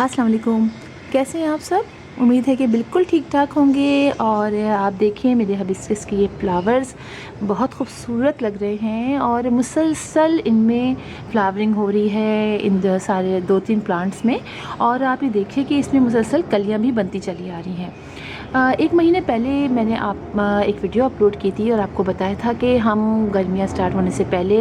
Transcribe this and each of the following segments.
अस्सलाम वालेकुम। कैसे हैं आप सब? उम्मीद है कि बिल्कुल ठीक ठाक होंगे। और आप देखिए मेरे हिबिस्कस के ये फ्लावर्स बहुत खूबसूरत लग रहे हैं और मुसलसल इनमें फ्लावरिंग हो रही है इन सारे 2-3 प्लांट्स में। और आप ये देखिए कि इसमें मुसलसल कलियां भी बनती चली आ रही हैं। एक महीने पहले मैंने एक वीडियो अपलोड की थी और आपको बताया था कि हम गर्मियाँ स्टार्ट होने से पहले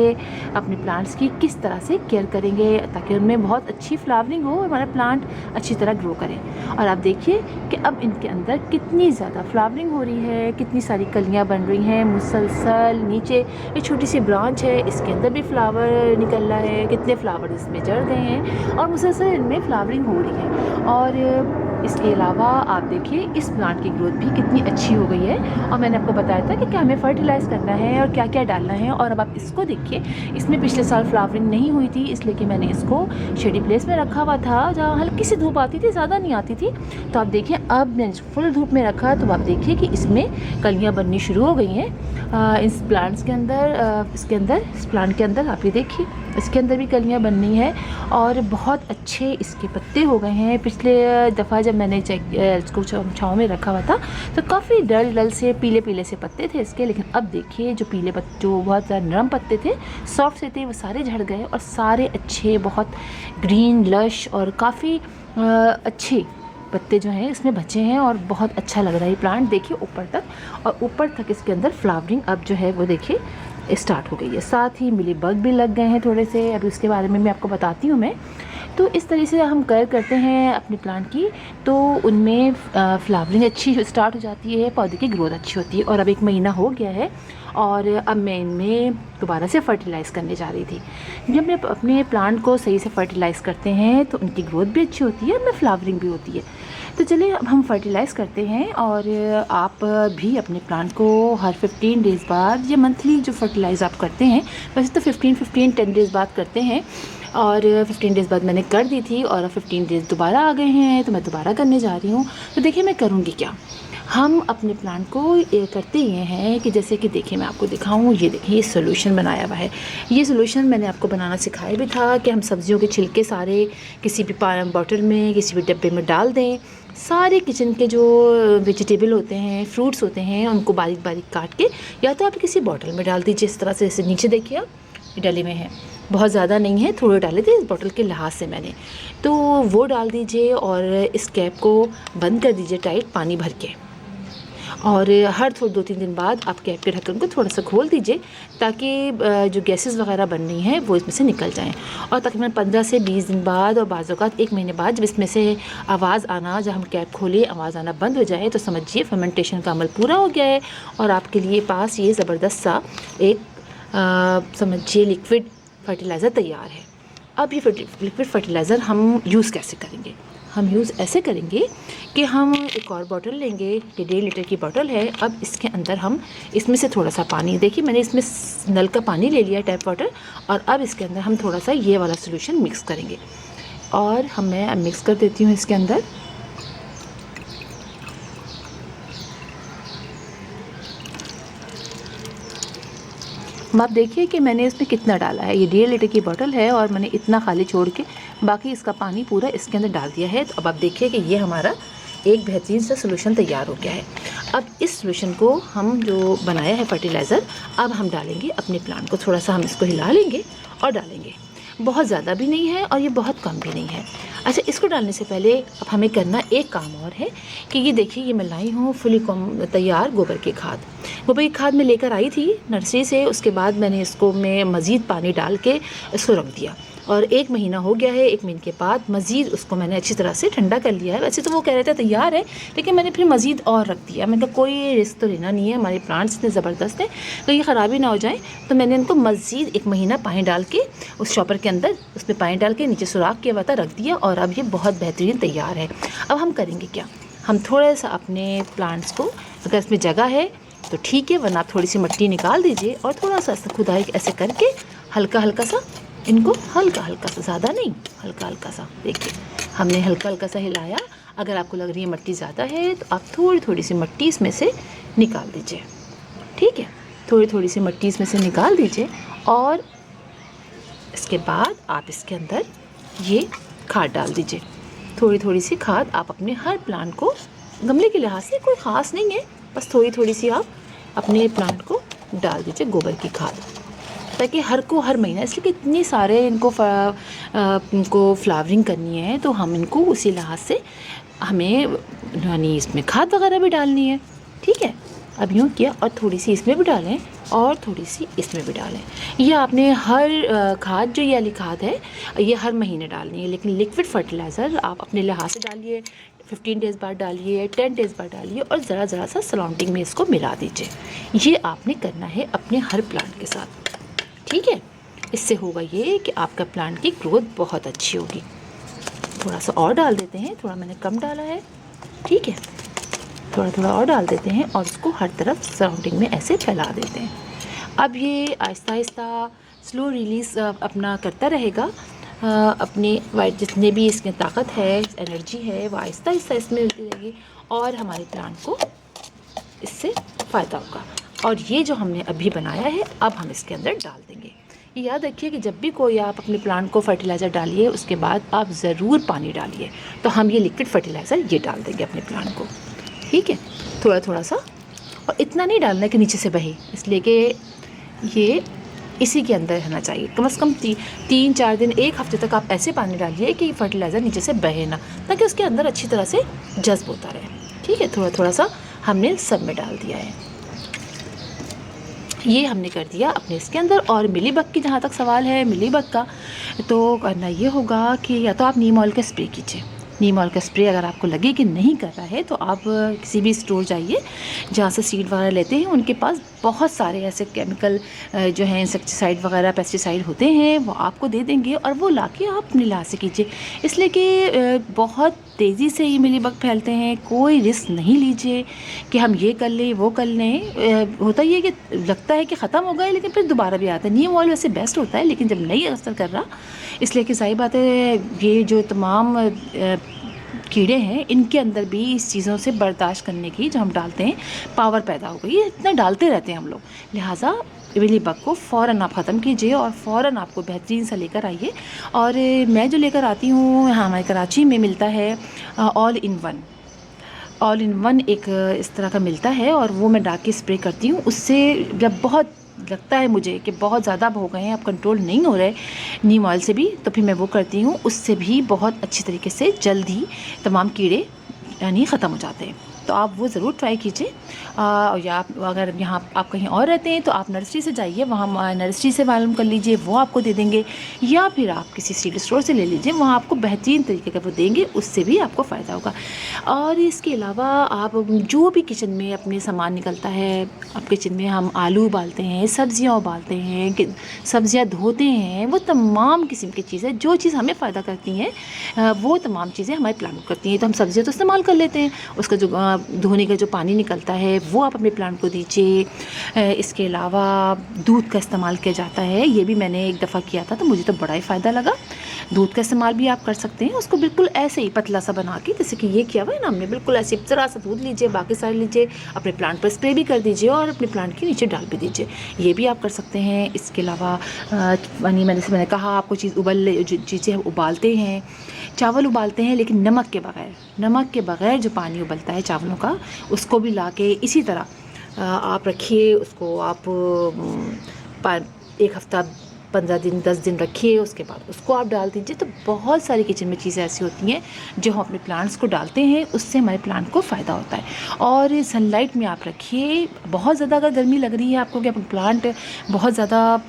अपने प्लांट्स की किस तरह से केयर करेंगे ताकि उनमें बहुत अच्छी फ्लावरिंग हो और हमारा प्लांट अच्छी तरह ग्रो करे। और आप देखिए कि अब इनके अंदर कितनी ज़्यादा फ्लावरिंग हो रही है, कितनी सारी कलियाँ बन रही हैं मुसलसल। नीचे ये छोटी सी ब्रांच है, इसके अंदर भी फ्लावर निकल रहा है, कितने फ्लावर इसमें जड़ गए हैं और मुसलसल इनमें फ्लावरिंग हो रही है। और इसके अलावा आप देखिए इस प्लांट की ग्रोथ भी कितनी अच्छी हो गई है। और मैंने आपको बताया था कि क्या हमें फर्टिलाइज़ करना है और क्या क्या डालना है। और अब आप इसको देखिए, इसमें पिछले साल फ्लावरिंग नहीं हुई थी, इसलिए कि मैंने इसको शेडी प्लेस में रखा हुआ था जहाँ हल्की सी धूप आती थी, ज़्यादा नहीं आती थी। तो आप देखिए अब मैंने इसको फुल धूप में रखा तो आप देखिए कि इसमें कलियाँ बननी शुरू हो गई हैं इस प्लांट्स के अंदर। इस प्लांट के अंदर आप ये देखिए इसके अंदर भी कलियाँ बननी है और बहुत अच्छे इसके पत्ते हो गए हैं। पिछले दफ़ा जब मैंने इसको छाँव में रखा हुआ था तो काफ़ी डल से पीले पीले से पत्ते थे इसके, लेकिन अब देखिए जो पीले पत्ते जो बहुत ज़्यादा नरम पत्ते थे, सॉफ्ट से थे, वो सारे झड़ गए और सारे अच्छे बहुत ग्रीन लश और काफ़ी अच्छे पत्ते जो हैं इसमें बचे हैं। और बहुत अच्छा लग रहा है ये प्लांट देखिए ऊपर तक, और ऊपर तक इसके अंदर फ्लावरिंग अब जो है वो देखिए स्टार्ट हो गई है। साथ ही मिली बग भी लग गए हैं थोड़े से, अभी उसके बारे में मैं आपको बताती हूँ मैं। तो इस तरह से हम केयर करते हैं अपने प्लांट की तो उनमें फ्लावरिंग अच्छी स्टार्ट हो जाती है, पौधे की ग्रोथ अच्छी होती है। और अब 1 महीना हो गया है और अब मैं इनमें दोबारा से फ़र्टिलाइज़ करने जा रही थी। जब मैं अपने प्लांट को सही से फ़र्टिलाइज़ करते हैं तो उनकी ग्रोथ भी अच्छी होती है और उनमें फ्लावरिंग भी होती है। तो चलिए अब हम फर्टिलाइज़ करते हैं। और आप भी अपने प्लांट को हर 15 डेज़ बाद या मंथली जो फर्टिलाइज़ आप करते हैं, वैसे तो 10 डेज़ बाद करते हैं, और 15 डेज़ बाद मैंने कर दी थी और 15 डेज़ दोबारा आ गए हैं तो मैं दोबारा करने जा रही हूँ। तो देखिए मैं करूँगी क्या। हम अपने प्लांट को ये करते ये हैं कि जैसे कि देखिए मैं आपको दिखाऊं, ये देखिए ये सोल्यूशन बनाया हुआ है। ये सोल्यूशन मैंने आपको बनाना सिखाया भी था कि हम सब्जियों के छिलके सारे किसी भी बॉटल में, किसी भी डब्बे में डाल दें। सारे किचन के जो वेजिटेबल होते हैं, फ्रूट्स होते हैं, उनको बारीक बारीक काट के या तो आप किसी बॉटल में डाल दीजिए इस तरह से। जैसे नीचे देखिए आप डले में है, बहुत ज़्यादा नहीं है, थोड़े डाले थे इस बॉटल के लिहाज से मैंने, तो वो डाल दीजिए और इस कैप को बंद कर दीजिए टाइट पानी भर के। और हर 2-3 दिन बाद आप कैप के ढक्कन को थोड़ा सा खोल दीजिए ताकि जो गैसेस वगैरह बन रही हैं वो इसमें से निकल जाएं। और तकरीबन 15 से 20 दिन बाद और बाज़ औक़ात 1 महीने बाद जब इसमें से आवाज़ आना, जब हम कैप खोलें आवाज़ आना बंद हो जाए तो समझिए फर्मेंटेशन का अमल पूरा हो गया है और आपके लिए पास ये ज़बरदस्त सा एक समझिए लिक्विड फर्टिलाइज़र तैयार है। अब ये लिक्विड फर्टिलाइज़र हम यूज़ कैसे करेंगे? हम यूज़ ऐसे करेंगे कि हम एक और बॉटल लेंगे, ये 1.5 लीटर की बॉटल है। अब इसके अंदर हम इसमें से थोड़ा सा पानी, देखिए मैंने इसमें नल का पानी ले लिया टैप वाटर, और अब इसके अंदर हम थोड़ा सा ये वाला सोल्यूशन मिक्स करेंगे। और मैं अब मिक्स कर देती हूँ इसके अंदर। आप देखिए कि मैंने इसमें कितना डाला है। ये 1.5 लीटर की बोतल है और मैंने इतना खाली छोड़ के बाकी इसका पानी पूरा इसके अंदर डाल दिया है। तो अब आप देखिए कि ये हमारा एक बेहतरीन सा सोल्यूशन तैयार हो गया है। अब इस सोल्यूशन को हम जो बनाया है फर्टिलाइज़र, अब हम डालेंगे अपने प्लांट को, थोड़ा सा हम इसको हिला लेंगे और डालेंगे। बहुत ज़्यादा भी नहीं है और ये बहुत कम भी नहीं है। अच्छा, इसको डालने से पहले अब हमें करना एक काम और है कि ये देखिए ये मैं लाई हूँ फुली तैयार गोबर की खाद। गोबर की खाद मैं लेकर आई थी नर्सरी से, उसके बाद मैंने इसको मैं मज़ीद पानी डाल के इसको रख दिया और 1 महीना हो गया है। 1 महीने के बाद मज़ीद उसको मैंने अच्छी तरह से ठंडा कर लिया है। वैसे तो वो कह रहे थे तैयार है, लेकिन मैंने फिर मज़ीद और रख दिया। मैंने कहा कोई रिस्क तो लेना नहीं है, हमारे प्लांट्स इतने ज़बरदस्त हैं कहीं ख़राबी ना हो जाए। तो मैंने इनको मज़ीद 1 महीना पानी डाल के उस शॉपर के अंदर उसमें पानी डाल के नीचे सुराख किया हुआ था, रख दिया और अब ये बहुत बेहतरीन तैयार है। अब हम करेंगे क्या, हम थोड़ा सा अपने प्लांट्स को, अगर इसमें जगह है तो ठीक है, वरना आप थोड़ी सी मिट्टी निकाल दीजिए और थोड़ा सा खुदाई ऐसे करके हल्का हल्का सा इनको, हल्का हल्का सा, ज़्यादा नहीं, हल्का हल्का सा, देखिए हमने हल्का हल्का सा हिलाया। अगर आपको लग रही है मिट्टी ज़्यादा है तो आप थोड़ी थोड़ी सी मिट्टी इसमें से निकाल दीजिए, ठीक है, थोड़ी थोड़ी सी मिट्टी इसमें से निकाल दीजिए। और इसके बाद आप इसके अंदर ये खाद डाल दीजिए। थोड़ी थोड़ी सी खाद आप अपने हर प्लांट को, गमले के लिहाज से कोई ख़ास नहीं है, बस थोड़ी थोड़ी सी आप अपने प्लांट को डाल दीजिए गोबर की खाद, ताकि हर महीना, इसलिए कि इतने सारे इनको फ्लावरिंग करनी है तो हम इनको उसी लिहाज से हमें यानी इसमें खाद वगैरह भी डालनी है। ठीक है, अब यूँ किया और थोड़ी सी इसमें भी डालें और थोड़ी सी इसमें भी डालें। ये आपने हर खाद, जो ये वाली खाद है, ये हर महीने डालनी है, लेकिन लिक्विड फर्टिलाइज़र आप अपने लिहाज से डालिए, 15 डेज़ बाद डालिए, 10 डेज़ बाद डालिए और ज़रा ज़रा सा सराउंडिंग में इसको मिला दीजिए। ये आपने करना है अपने हर प्लांट के साथ। ठीक है, इससे होगा ये कि आपका प्लांट की ग्रोथ बहुत अच्छी होगी। थोड़ा सा और डाल देते हैं, थोड़ा मैंने कम डाला है। ठीक है, थोड़ा थोड़ा और डाल देते हैं और उसको हर तरफ सराउंडिंग में ऐसे फैला देते हैं। अब ये आहिस्ता आहिस्ता स्लो रिलीज़ अपना करता रहेगा, अपने वाइट जितने भी इसमें ताकत है, एनर्जी है, वो आहिस्ता आहिस्ता इसमें मिलती रहेगी और हमारे प्लांट को इससे फ़ायदा होगा। और ये जो हमने अभी बनाया है, अब हम इसके अंदर डाल देंगे। ये याद रखिए कि जब भी कोई आप अपने प्लांट को फर्टिलाइज़र डालिए, उसके बाद आप ज़रूर पानी डालिए। तो हम ये लिक्विड फर्टिलाइज़र ये डाल देंगे अपने प्लांट को। ठीक है, थोड़ा थोड़ा सा, और इतना नहीं डालना कि नीचे से बहे, इसलिए कि ये इसी के अंदर रहना चाहिए। कम से कम 3-4 दिन, 1 हफ्ते तक आप ऐसे पानी डालिए कि फर्टिलाइज़र नीचे से बहे ना, ताकि उसके अंदर अच्छी तरह से जज़्ब होता रहे। ठीक है, थोड़ा थोड़ा सा हमने सब में डाल दिया है। ये हमने कर दिया अपने इसके अंदर। और मिलीबग की जहाँ तक सवाल है, मिलीबग का, तो करना ये होगा कि या तो आप नीम ऑयल का स्प्रे कीजिए। नीम ऑयल का स्प्रे अगर आपको लगे कि नहीं कर रहा है तो आप किसी भी स्टोर जाइए जहाँ से सीड वगैरह लेते हैं, उनके पास बहुत सारे ऐसे केमिकल जो हैं, इंसेक्टिसाइड वगैरह, पेस्टिसाइड होते हैं, वो आपको दे देंगे और वो लाके आप अपने लिहाज से कीजिए। इसलिए कि बहुत तेज़ी से ये मिलीबग फैलते हैं, कोई रिस्क नहीं लीजिए कि हम ये कर लें वो कर लें। होता ये कि लगता है कि ख़त्म हो गए, लेकिन फिर दोबारा भी आता है। नीम ऑयल वैसे बेस्ट होता है, लेकिन जब नहीं असर कर रहा, इसलिए कि सही बात है, ये जो तमाम कीड़े हैं, इनके अंदर भी इस चीज़ों से बर्दाश्त करने की, जो हम डालते हैं, पावर पैदा हो गई। ये इतना डालते रहते हैं हम लोग, लिहाजा मिलीबग को फ़ौरन आप ख़त्म कीजिए और फ़ौरन आपको बेहतरीन सा लेकर आइए। और मैं जो लेकर आती हूँ, यहाँ हमारे कराची में मिलता है ऑल इन वन एक इस तरह का मिलता है, और वो मैं डाल के स्प्रे करती हूँ। उससे जब बहुत लगता है मुझे कि बहुत ज़्यादा हो गए हैं, अब कंट्रोल नहीं हो रहे नीम ऑयल से भी, तो फिर मैं वो करती हूँ। उससे भी बहुत अच्छी तरीके से जल्द ही तमाम कीड़े यानी ख़त्म हो जाते हैं। तो आप वो ज़रूर ट्राई कीजिए। या अगर यहाँ आप कहीं और रहते हैं तो आप नर्सरी से जाइए, वहाँ नर्सरी से मालूम कर लीजिए, वो आपको दे देंगे, या फिर आप किसी सीड स्टोर से ले लीजिए, वहाँ आपको बेहतरीन तरीके का वो देंगे, उससे भी आपको फ़ायदा होगा। और इसके अलावा आप जो भी किचन में अपने सामान निकलता है, अब किचन में हम आलू उबालते हैं, सब्ज़ियाँ उबालते हैं, सब्ज़ियाँ धोते हैं, वो तमाम किस्म की चीज़ें, जो चीज़ हमें फ़ायदा करती हैं, वो तमाम चीज़ें हमारे प्लांट को करती हैं। तो हम सब्ज़ियाँ तो इस्तेमाल कर लेते हैं, उसका जो धोने का जो पानी निकलता है वो आप अपने प्लांट को दीजिए। इसके अलावा दूध का इस्तेमाल किया जाता है, ये भी मैंने एक दफ़ा किया था तो मुझे तो बड़ा ही फ़ायदा लगा। दूध का इस्तेमाल भी आप कर सकते हैं, उसको बिल्कुल ऐसे ही पतला सा बना के, जैसे कि ये किया हुआ है ना हमने, बिल्कुल ऐसे ज़रा सा दूध लीजिए, बाकी सारे लीजिए, अपने प्लांट पर स्प्रे भी कर दीजिए और अपने प्लांट के नीचे डाल भी दीजिए, ये भी आप कर सकते हैं। इसके अलावा मैंने कहा आपको चीज़ें उबालते हैं, चावल उबालते हैं, लेकिन नमक के बग़ैर जो पानी उबलता है चावलों का, उसको भी लाके इसी तरह आप रखिए। उसको आप 1 हफ़्ता, 15 दिन, 10 दिन रखिए, उसके बाद उसको आप डाल दीजिए। तो बहुत सारी किचन में चीज़ें ऐसी होती हैं जो हम अपने प्लांट्स को डालते हैं, उससे हमारे प्लांट को फ़ायदा होता है। और सनलाइट में आप रखिए। बहुत ज़्यादा अगर गर्मी लग रही है आपको कि अपना प्लांट बहुत ज़्यादा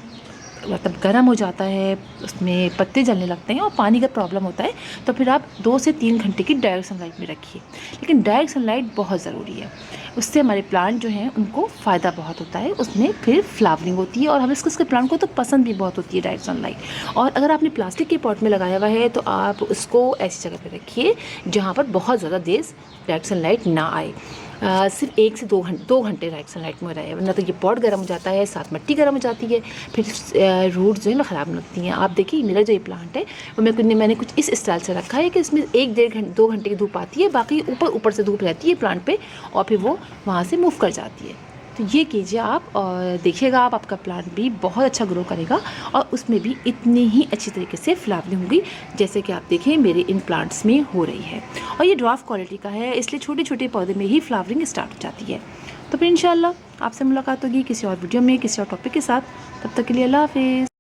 मतलब गर्म हो जाता है, उसमें पत्ते जलने लगते हैं और पानी का प्रॉब्लम होता है, तो फिर आप 2 से 3 घंटे की डायरेक्ट सनलाइट में रखिए। लेकिन डायरेक्ट सनलाइट बहुत ज़रूरी है, उससे हमारे प्लांट जो हैं उनको फ़ायदा बहुत होता है, उसमें फिर फ्लावरिंग होती है और हमें उसके प्लांट को तो पसंद भी बहुत होती है डायरेक्ट सनलाइट। और अगर आपने प्लास्टिक के पॉट में लगाया हुआ है तो आप उसको ऐसी जगह पर रखिए जहाँ पर बहुत ज़्यादा देर डायरेक्ट सनलाइट ना आए। सिर्फ 1 से 2 घंटे डायरेक्ट सनलाइट में रहे, वरना तो ये पॉट गर्म हो जाता है, साथ मिट्टी गर्म हो जाती है, फिर रूट्स जो है ना ख़राब लगती हैं। आप देखिए मेरा जो ये प्लांट है वो मैंने कुछ इस स्टाइल से रखा है कि इसमें 1-1.5-2 घंटे की धूप आती है, बाकी ऊपर से धूप रहती है प्लांट पे और फिर वो वहाँ से मूव कर जाती है। तो ये कीजिए आप और देखिएगा आप, आपका प्लांट भी बहुत अच्छा ग्रो करेगा और उसमें भी इतनी ही अच्छी तरीके से फ्लावरिंग होगी जैसे कि आप देखें मेरे इन प्लांट्स में हो रही है। और ये ड्वार्फ क्वालिटी का है, इसलिए छोटे छोटे पौधे में ही फ्लावरिंग स्टार्ट हो जाती है। तो फिर इंशाल्लाह आपसे मुलाकात होगी किसी और वीडियो में किसी और टॉपिक के साथ। तब तक के लिए अल्लाह हाफिज़।